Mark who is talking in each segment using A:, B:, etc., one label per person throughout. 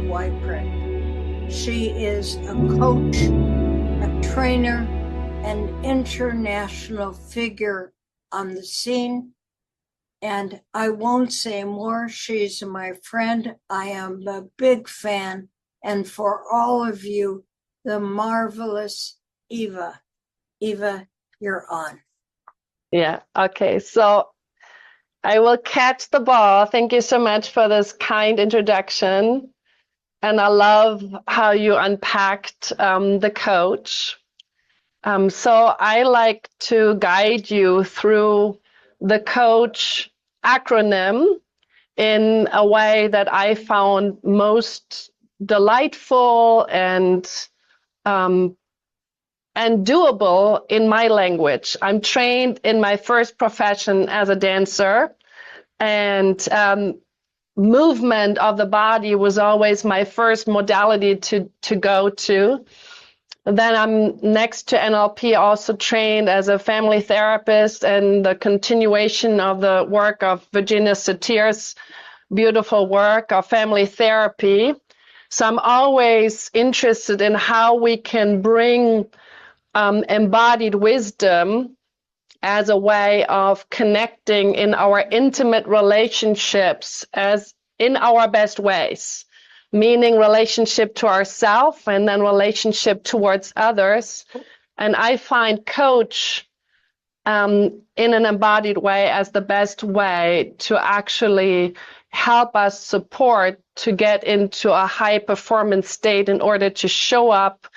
A: Wyprick. She is a coach, a trainer, an international figure on the scene. And I won't say more. She's my friend. I am a big fan. And for all of you, the marvelous Eva. Eva, you're on.
B: Yeah, okay. So I will catch the ball. Thank you so much for this kind introduction. And I love how you unpacked the coach. So I like to guide you through the COACH acronym in a way that I found most delightful and doable in my language. I'm trained in my first profession as a dancer, and movement of the body was always my first modality to go to. Then I'm next to NLP also trained as a family therapist, and the continuation of the work of Virginia Satir's beautiful work of family therapy. So I'm always interested in how we can bring embodied wisdom as a way of connecting in our intimate relationships as in our best ways, meaning relationship to ourselves and then relationship towards others. And I find COACH in an embodied way as the best way to actually help us support to get into a high performance state in order to show up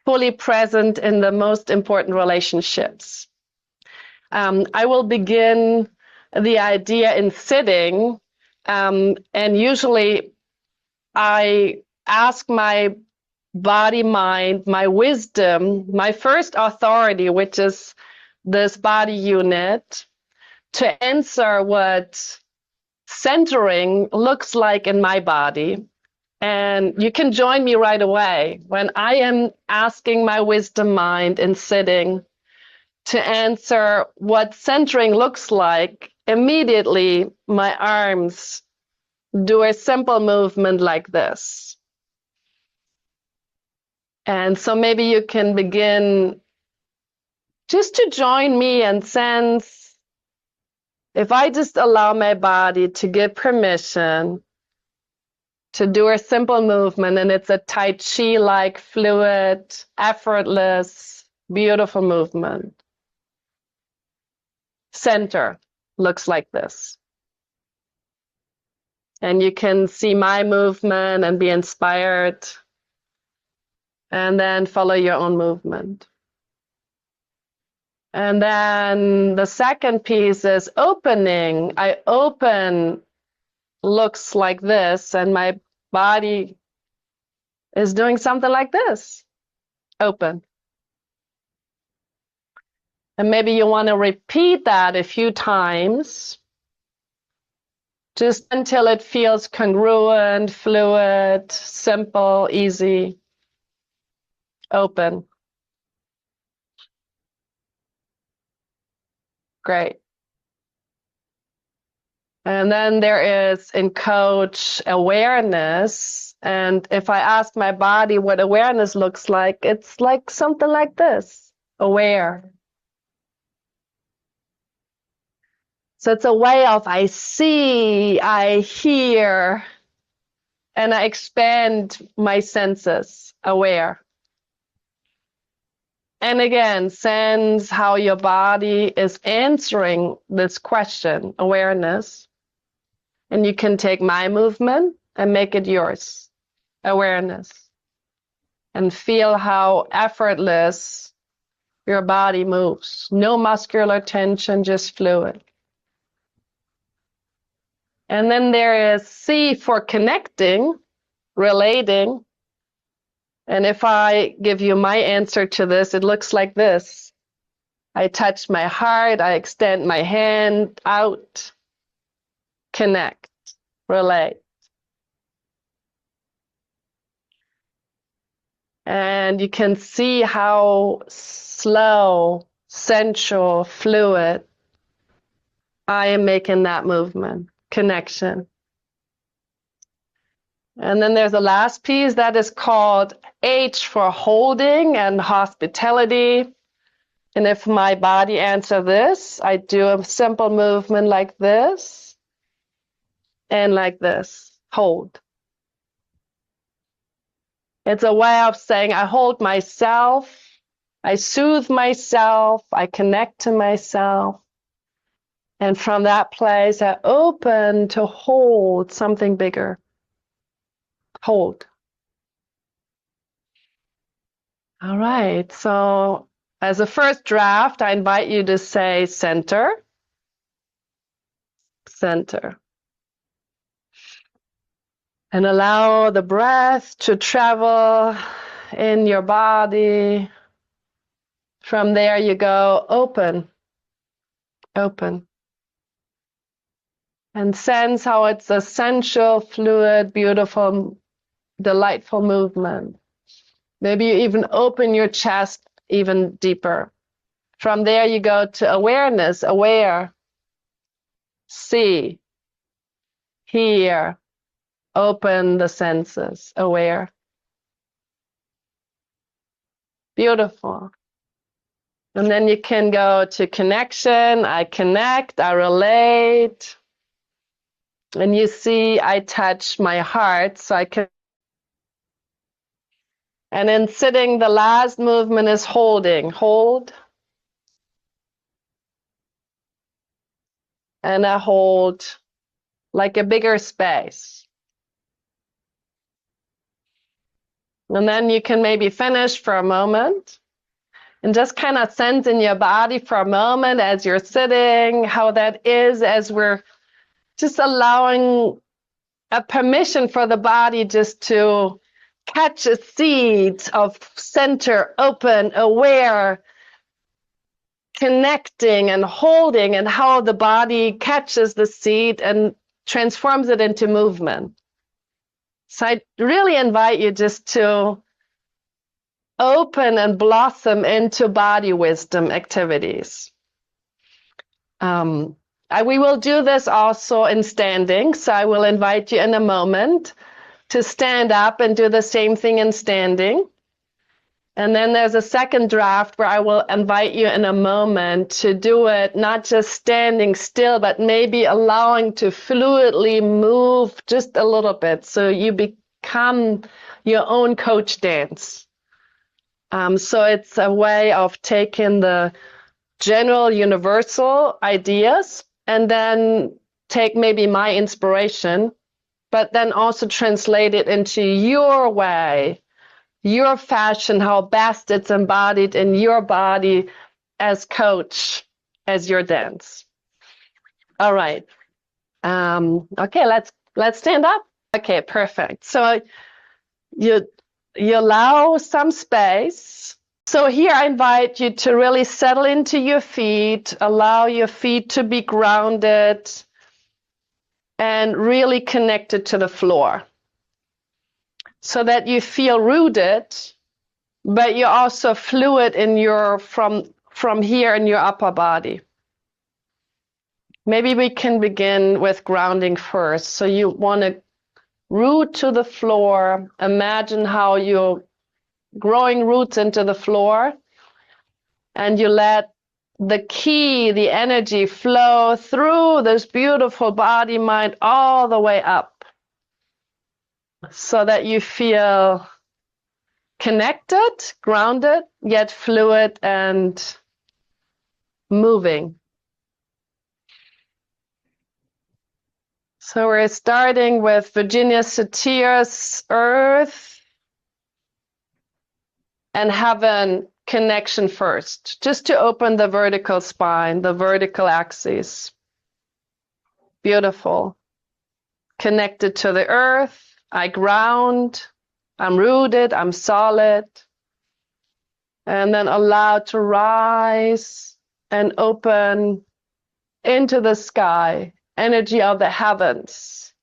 B: fully present in the most important relationships. I will begin the idea in sitting, and usually I ask my body, mind, my wisdom, my first authority, which is this body unit, to answer what centering looks like in my body. And you can join me right away when I am asking my wisdom mind in sitting to answer what centering looks like. Immediately, my arms do a simple movement like this. And so maybe you can begin just to join me and sense, if I just allow my body to give permission to do a simple movement, and it's a Tai Chi-like fluid, effortless, beautiful movement. Center looks like this. And you can see my movement and be inspired, and then follow your own movement. And then the second piece is opening. I open looks like this, and my body is doing something like this. Open. And maybe you want to repeat that a few times, just until it feels congruent, fluid, simple, easy. Open. Great. And then there is in COACH awareness. And if I ask my body what awareness looks like, it's like something like this, aware. So it's a way of I see, I hear, and I expand my senses, aware. And again, sense how your body is answering this question, awareness. And you can take my movement and make it yours, awareness. And feel how effortless your body moves. No muscular tension, just fluid. And then there is C for connecting, relating. And if I give you my answer to this, it looks like this. I touch my heart, I extend my hand out, connect, relate. And you can see how slow, sensual, fluid I am making that movement, connection. And then there's the last piece that is called H for holding and hospitality. And if my body answers this, I do a simple movement like this and like this. Hold. It's a way of saying I hold myself, I soothe myself, I connect to myself. And from that place, I open to hold something bigger. Hold. All right. So as a first draft, I invite you to say center, center. And allow the breath to travel in your body. From there, you go open, open. And sense how it's a sensual, fluid, beautiful, delightful movement. Maybe you even open your chest even deeper. From there, you go to awareness, aware, see, hear, open the senses, aware. Beautiful. And then you can go to connection. I connect, I relate. And you see, I touch my heart, so I can. And in sitting, the last movement is holding. Hold. And I hold like a bigger space. And then you can maybe finish for a moment and just kind of sense in your body for a moment as you're sitting, how that is as we're just allowing a permission for the body just to catch a seed of center, open, aware, connecting and holding, and how the body catches the seed and transforms it into movement. So I really invite you just to open and blossom into body wisdom activities. We will do this also in standing, so I will invite you in a moment to stand up and do the same thing in standing. And then there's a second draft where I will invite you in a moment to do it, not just standing still, but maybe allowing to fluidly move just a little bit so you become your own coach dance. So it's a way of taking the general universal ideas and then take maybe my inspiration, but then also translate it into your way, your fashion, how best it's embodied in your body as coach, as your dance. All right. Okay, let's stand up. Okay, perfect. So you allow some space. So here I invite you to really settle into your feet, allow your feet to be grounded and really connected to the floor so that you feel rooted, but you're also fluid in your from here in your upper body. Maybe we can begin with grounding first. So you want to root to the floor. Imagine how you're growing roots into the floor and you let the ki, the energy flow through this beautiful body mind all the way up so that you feel connected, grounded, yet fluid and moving. So we're starting with Virginia Satir's Earth and Heaven connection first, just to open the vertical spine, the vertical axis. Beautiful. Connected to the earth, I ground, I'm rooted, I'm solid. And then allowed to rise and open into the sky, energy of the heavens.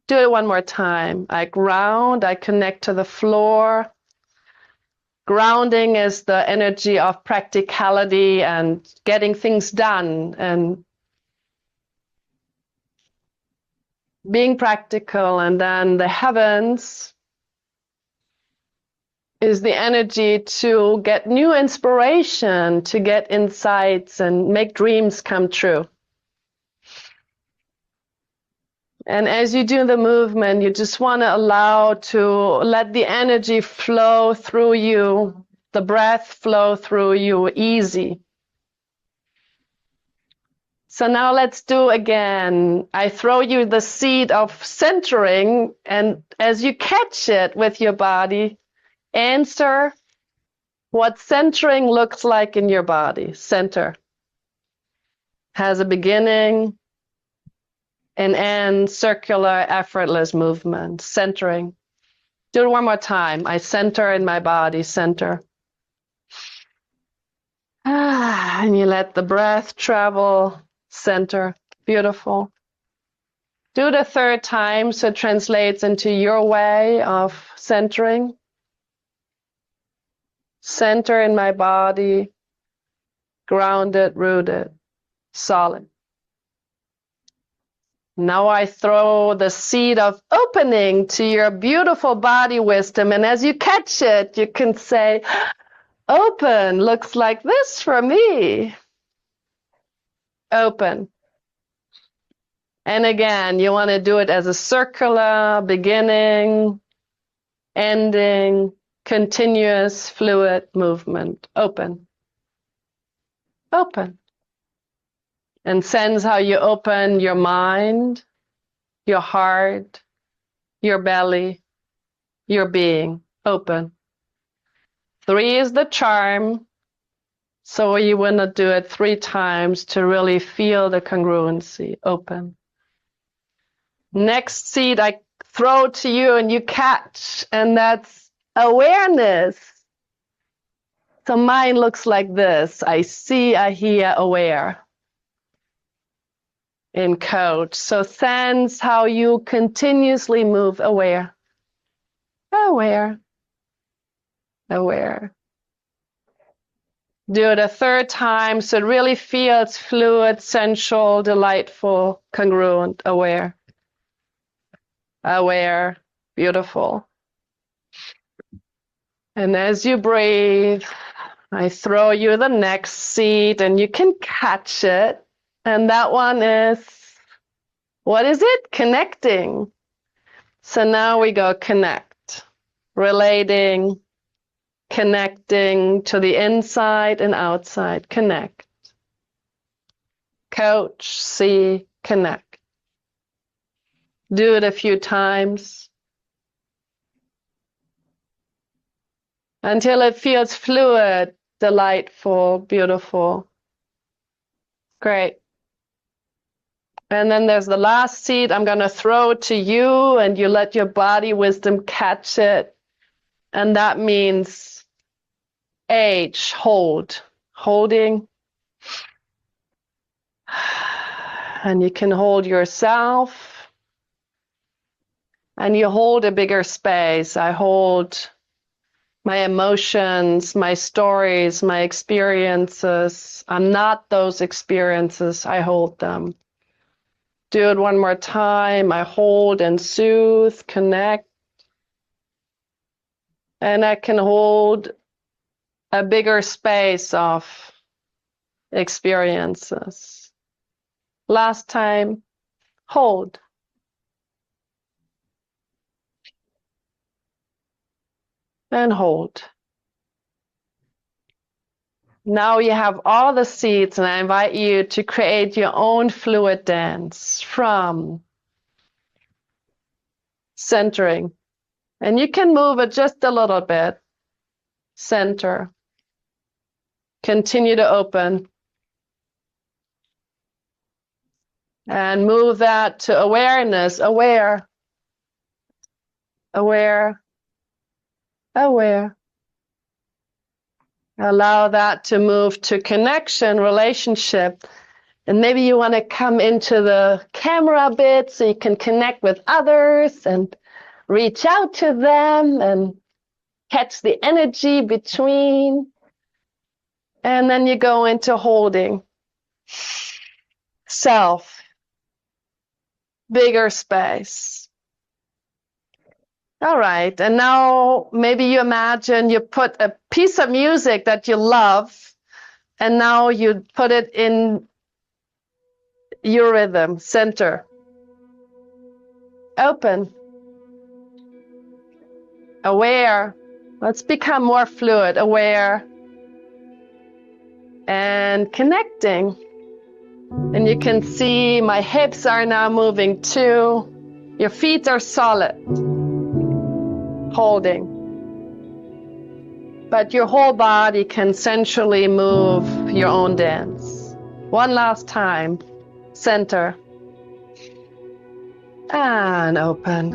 B: Do it one more time. I ground, I connect to the floor. Grounding is the energy of practicality and getting things done and being practical. And then the heavens is the energy to get new inspiration, to get insights and make dreams come true. And as you do the movement, you just want to allow to let the energy flow through you, the breath flow through you easy. So now let's do again. I throw you the seed of centering, and as you catch it with your body, answer what centering looks like in your body. Center has a beginning, an end, circular, effortless movement. Centering. Do it one more time. I center in my body, center. And you let the breath travel, center. Beautiful. Do the third time so it translates into your way of centering. Center in my body, grounded, rooted, solid. Now I throw the seed of opening to your beautiful body wisdom. And as you catch it, you can say, open looks like this for me. Open. And again, you want to do it as a circular beginning, ending, continuous, fluid movement. Open. Open. And sense how you open your mind, your heart, your belly, your being. Open. 3 is the charm. So you want to do it 3 times to really feel the congruency. Open. Next seed I throw to you and you catch, and that's awareness. So mine looks like this. I see, I hear, aware. In C.O.A.C.H. So sense how you continuously move aware. Aware. Aware. Do it a 3rd time so it really feels fluid, sensual, delightful, congruent, aware. Aware. Beautiful. And as you breathe, I throw you the next seed and you can catch it. And that one is, what is it? Connecting. So now we go connect, relating, connecting to the inside and outside. Connect. Coach, see, connect. Do it a few times until it feels fluid, delightful, beautiful. Great. And then there's the last seed I'm going to throw to you, and you let your body wisdom catch it. And that means H, hold, holding. And you can hold yourself. And you hold a bigger space. I hold my emotions, my stories, my experiences. I'm not those experiences. I hold them. Do it one more time. I hold and soothe, connect. And I can hold a bigger space of experiences. Last time, hold. And hold. Now you have all the seeds, and I invite you to create your own fluid dance from centering. And you can move it just a little bit. Center. Continue to open. And move that to awareness. Aware. Aware. Aware. Allow that to move to connection, relationship. And maybe you want to come into the camera a bit so you can connect with others and reach out to them and catch the energy between. And then you go into holding. Self. bigger space. All right, and now maybe you imagine you put a piece of music that you love, and now you put it in your rhythm center. Open. Aware. Let's become more fluid, aware, and connecting. And you can see my hips are now moving too. Your feet are solid. Holding. But your whole body can sensually move your own dance. One last time. Center. And open.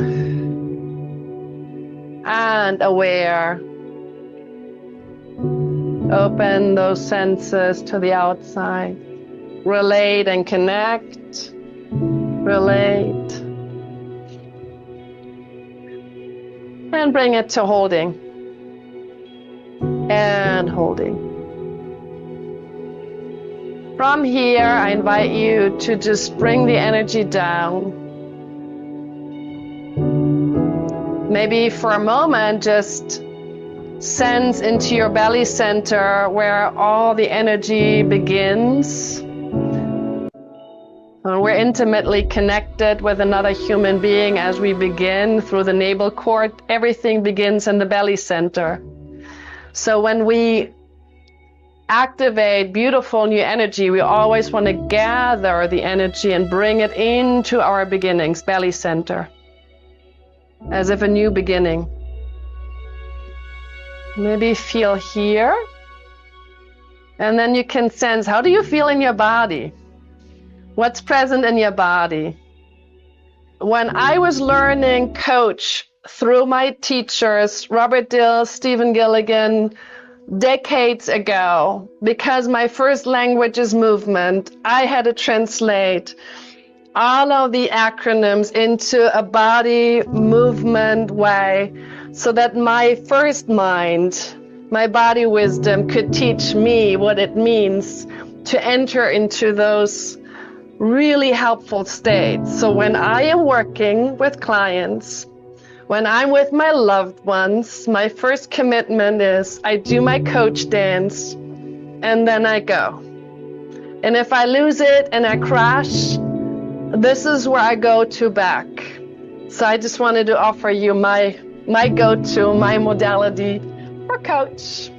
B: And aware. Open those senses to the outside. Relate and connect. Relate. And bring it to holding. And holding. From here, I invite you to just bring the energy down. Maybe for a moment, just sense into your belly center where all the energy begins. We're intimately connected with another human being as we begin through the navel cord. Everything begins in the belly center. So when we activate beautiful new energy, we always want to gather the energy and bring it into our beginnings, belly center, as if a new beginning. Maybe feel here, and then you can sense, how do you feel in your body? What's present in your body? When I was learning coach through my teachers, Robert Dill, Stephen Gilligan, decades ago, because my first language is movement, I had to translate all of the acronyms into a body movement way so that my first mind, my body wisdom, could teach me what it means to enter into those really helpful states. So when I am working with clients, when I'm with my loved ones, my first commitment is I do my coach dance and then I go. And if I lose it and I crash, this is where I go to back. So I just wanted to offer you my go-to, my modality for coach.